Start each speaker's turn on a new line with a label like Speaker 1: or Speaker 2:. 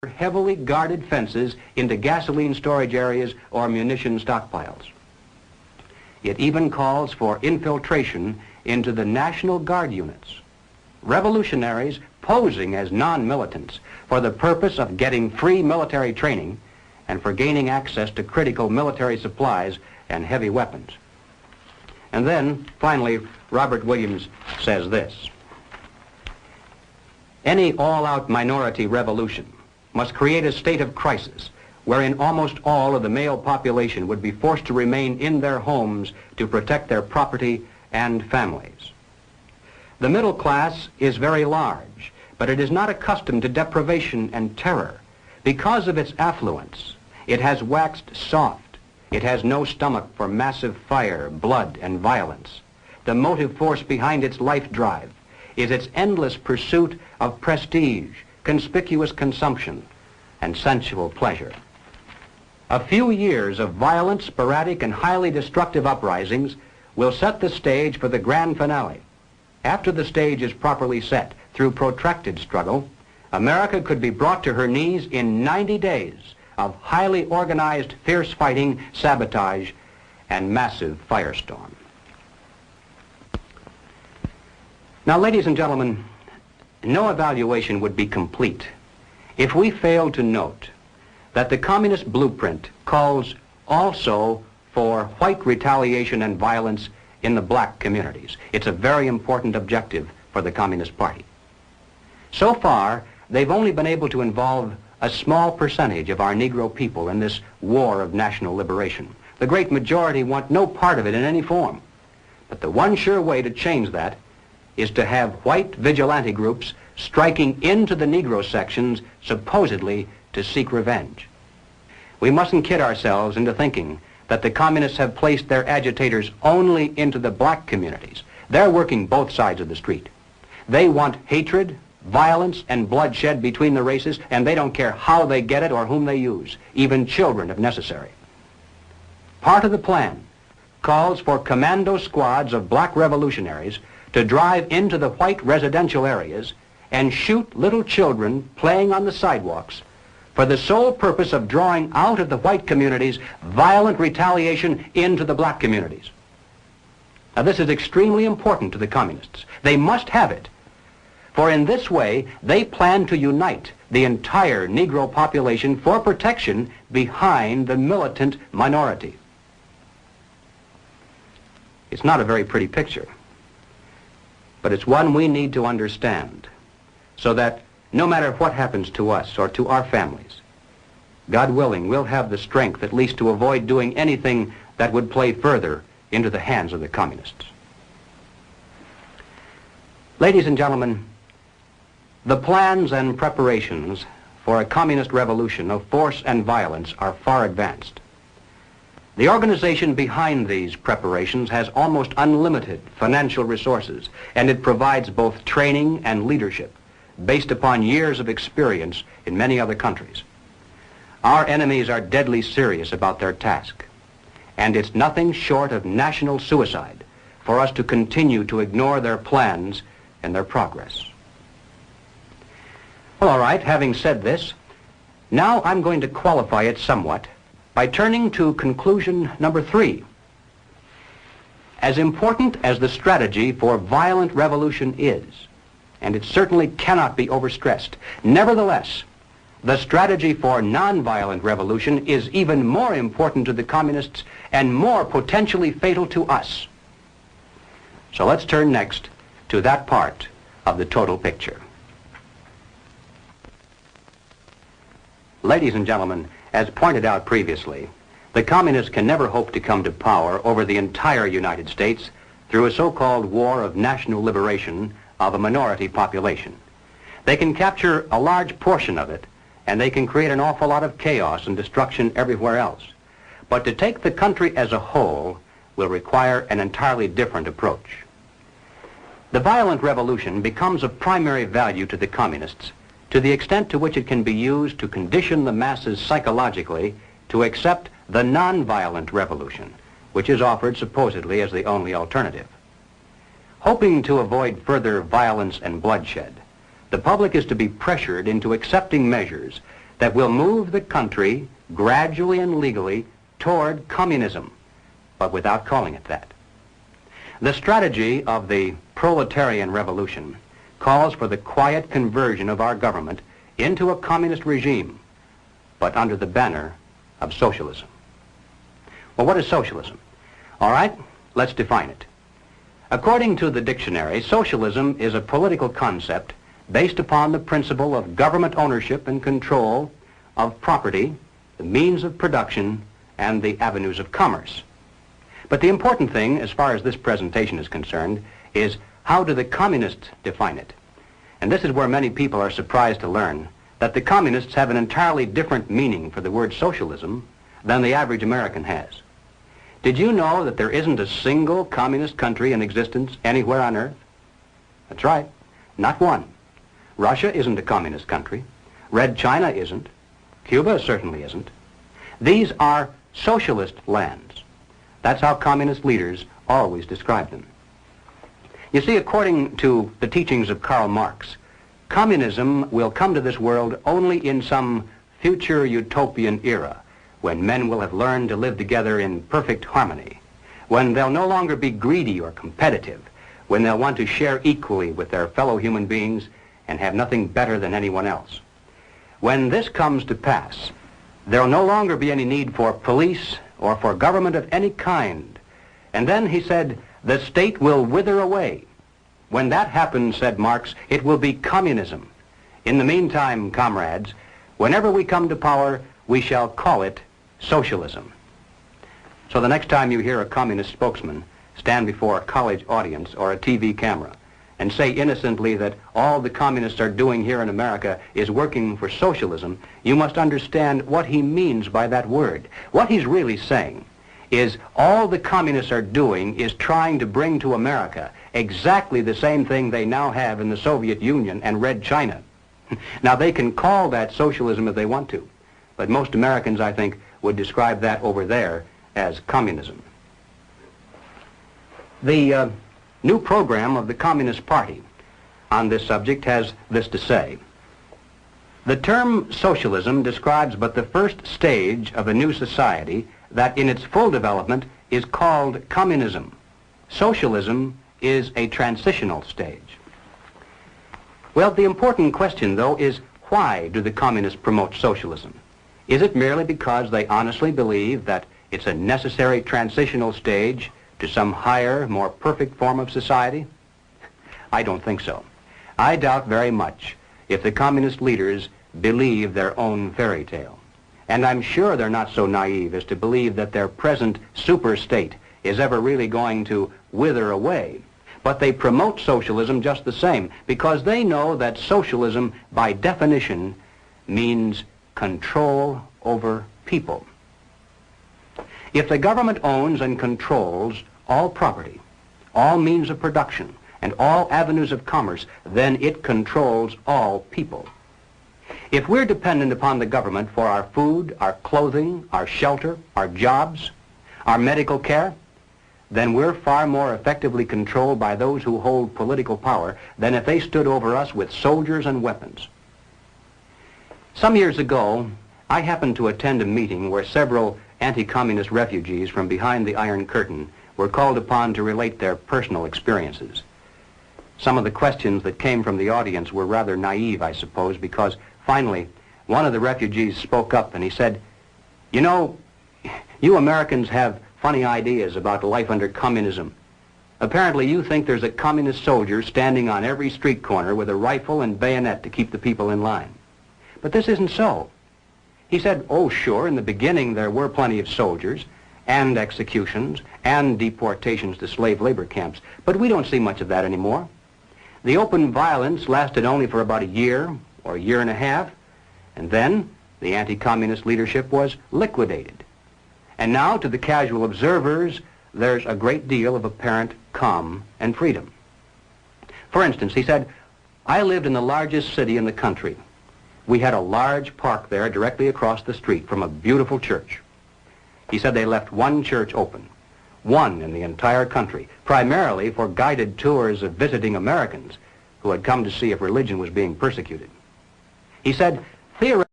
Speaker 1: heavily guarded fences into gasoline storage areas or munition stockpiles. It even calls for infiltration into the National Guard units. Revolutionaries posing as non-militants for the purpose of getting free military training and for gaining access to critical military supplies and heavy weapons. And then, finally, Robert Williams says this: any all-out minority revolution must create a state of crisis wherein almost all of the male population would be forced to remain in their homes to protect their property and families. The middle class is very large, but it is not accustomed to deprivation and terror. Because of its affluence, it has waxed soft. It has no stomach for massive fire, blood, and violence. The motive force behind its life drive is its endless pursuit of prestige, conspicuous consumption, and sensual pleasure. A few years of violent, sporadic, and highly destructive uprisings will set the stage for the grand finale. After the stage is properly set through protracted struggle, America could be brought to her knees in 90 days of highly organized, fierce fighting, sabotage, and massive firestorm. Now, ladies and gentlemen, no evaluation would be complete if we failed to note that the communist blueprint calls also for white retaliation and violence in the black communities. It's a very important objective for the Communist Party. So far, they've only been able to involve a small percentage of our Negro people in this war of national liberation. The great majority want no part of it in any form. But the one sure way to change that is to have white vigilante groups striking into the Negro sections supposedly to seek revenge. We mustn't kid ourselves into thinking that the communists have placed their agitators only into the black communities. They're working both sides of the street. They want hatred, violence, and bloodshed between the races, and they don't care how they get it or whom they use, even children if necessary. Part of the plan calls for commando squads of black revolutionaries to drive into the white residential areas and shoot little children playing on the sidewalks for the sole purpose of drawing out of the white communities violent retaliation into the black communities. Now, this is extremely important to the communists. They must have it, for in this way they plan to unite the entire Negro population for protection behind the militant minority. It's not a very pretty picture, but it's one we need to understand, so that no matter what happens to us or to our families, God willing, we'll have the strength at least to avoid doing anything that would play further into the hands of the communists. Ladies and gentlemen, the plans and preparations for a communist revolution of force and violence are far advanced. The organization behind these preparations has almost unlimited financial resources, and it provides both training and leadership based upon years of experience in many other countries. Our enemies are deadly serious about their task, and it's nothing short of national suicide for us to continue to ignore their plans and their progress. Well, all right, having said this, now I'm going to qualify it somewhat by turning to conclusion number 3. As important as the strategy for violent revolution is, and it certainly cannot be overstressed, nevertheless, the strategy for nonviolent revolution is even more important to the communists and more potentially fatal to us. So let's turn next to that part of the total picture. Ladies and gentlemen, as pointed out previously, the communists can never hope to come to power over the entire United States through a so-called war of national liberation of a minority population. They can capture a large portion of it, and they can create an awful lot of chaos and destruction everywhere else. But to take the country as a whole will require an entirely different approach. The violent revolution becomes of primary value to the communists to the extent to which it can be used to condition the masses psychologically to accept the nonviolent revolution, which is offered supposedly as the only alternative. Hoping to avoid further violence and bloodshed, the public is to be pressured into accepting measures that will move the country gradually and legally toward communism, but without calling it that. The strategy of the proletarian revolution calls for the quiet conversion of our government into a communist regime, but under the banner of socialism. Well, what is socialism? All right, let's define it. According to the dictionary, socialism is a political concept based upon the principle of government ownership and control of property, the means of production, and the avenues of commerce. But the important thing, as far as this presentation is concerned, is how do the communists define it? And this is where many people are surprised to learn that the communists have an entirely different meaning for the word socialism than the average American has. Did you know that there isn't a single communist country in existence anywhere on earth? That's right, not one. Russia isn't a communist country. Red China isn't. Cuba certainly isn't. These are socialist lands. That's how communist leaders always describe them. You see, according to the teachings of Karl Marx, communism will come to this world only in some future utopian era, when men will have learned to live together in perfect harmony, when they'll no longer be greedy or competitive, when they'll want to share equally with their fellow human beings and have nothing better than anyone else. When this comes to pass, there'll no longer be any need for police or for government of any kind. And then, he said, the state will wither away. When that happens, said Marx, it will be communism. In the meantime, comrades, whenever we come to power, we shall call it socialism. So the next time you hear a communist spokesman stand before a college audience or a TV camera and say innocently that all the communists are doing here in America is working for socialism, you must understand what he means by that word. What he's really saying is all the communists are doing is trying to bring to America exactly the same thing they now have in the Soviet Union and Red China. Now, they can call that socialism if they want to, but most Americans, I think, would describe that over there as communism. The new program of the Communist Party on this subject has this to say. The term socialism describes but the first stage of a new society that in its full development is called communism. Socialism is a transitional stage. Well, the important question, though, is why do the communists promote socialism? Is it merely because they honestly believe that it's a necessary transitional stage to some higher, more perfect form of society? I don't think so. I doubt very much if the communist leaders believe their own fairy tale. And I'm sure they're not so naive as to believe that their present super state is ever really going to wither away. But they promote socialism just the same because they know that socialism, by definition, means control over people. If the government owns and controls all property, all means of production, and all avenues of commerce, then it controls all people. If we're dependent upon the government for our food, our clothing, our shelter, our jobs, our medical care, then we're far more effectively controlled by those who hold political power than if they stood over us with soldiers and weapons. Some years ago, I happened to attend a meeting where several anti-communist refugees from behind the Iron Curtain were called upon to relate their personal experiences. Some of the questions that came from the audience were rather naive, I suppose, because finally one of the refugees spoke up and he said, "You know, you Americans have funny ideas about life under communism. Apparently you think there's a communist soldier standing on every street corner with a rifle and bayonet to keep the people in line. But this isn't so." He said, "Oh, sure, in the beginning there were plenty of soldiers and executions and deportations to slave labor camps, but we don't see much of that anymore. The open violence lasted only for about a year or a year and a half, and then the anti-communist leadership was liquidated. And now, to the casual observers, there's a great deal of apparent calm and freedom." For instance, he said, "I lived in the largest city in the country. We had a large park there directly across the street from a beautiful church." He said they left one church open, one in the entire country, primarily for guided tours of visiting Americans who had come to see if religion was being persecuted. He said, "Theoretically,